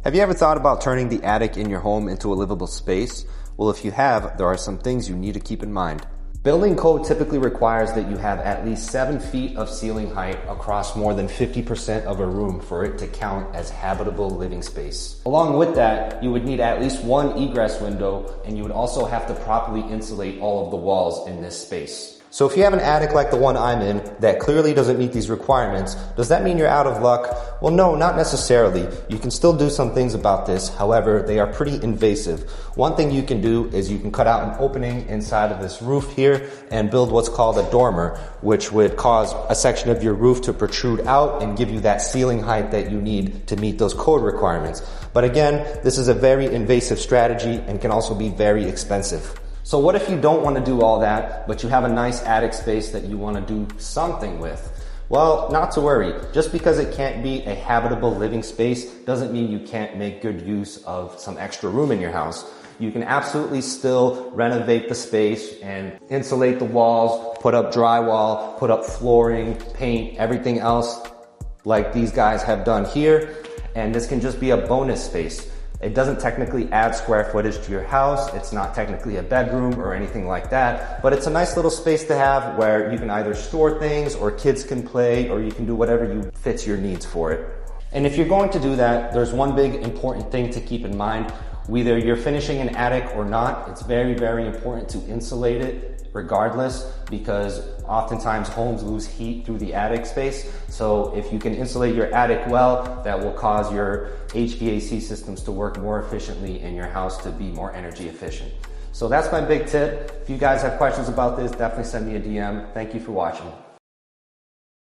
Have you ever thought about turning the attic in your home into a livable space? Well, if you have, there are some things you need to keep in mind. Building code typically requires that you have at least 7 feet of ceiling height across more than 50% of a room for it to count as habitable living space. Along with that, you would need at least one egress window, and you would also have to properly insulate all of the walls in this space. So if you have an attic like the one I'm in that clearly doesn't meet these requirements, does that mean you're out of luck? Well, no, not necessarily. You can still do some things about this. However, they are pretty invasive. One thing you can do is you can cut out an opening inside of this roof here and build what's called a dormer, which would cause a section of your roof to protrude out and give you that ceiling height that you need to meet those code requirements. But again, this is a very invasive strategy and can also be very expensive. So what if you don't want to do all that, but you have a nice attic space that you want to do something with? Well, not to worry. Just because it can't be a habitable living space doesn't mean you can't make good use of some extra room in your house. You can absolutely still renovate the space and insulate the walls, put up drywall, put up flooring, paint, everything else like these guys have done here. And this can just be a bonus space. It doesn't technically add square footage to your house. It's not technically a bedroom or anything like that, but it's a nice little space to have where you can either store things or kids can play, or you can do whatever fits your needs for it. And if you're going to do that, there's one big important thing to keep in mind. Whether you're finishing an attic or not, it's very, very important to insulate it regardless, because oftentimes homes lose heat through the attic space. So if you can insulate your attic well, that will cause your HVAC systems to work more efficiently and your house to be more energy efficient. So that's my big tip. If you guys have questions about this, definitely send me a DM. Thank you for watching.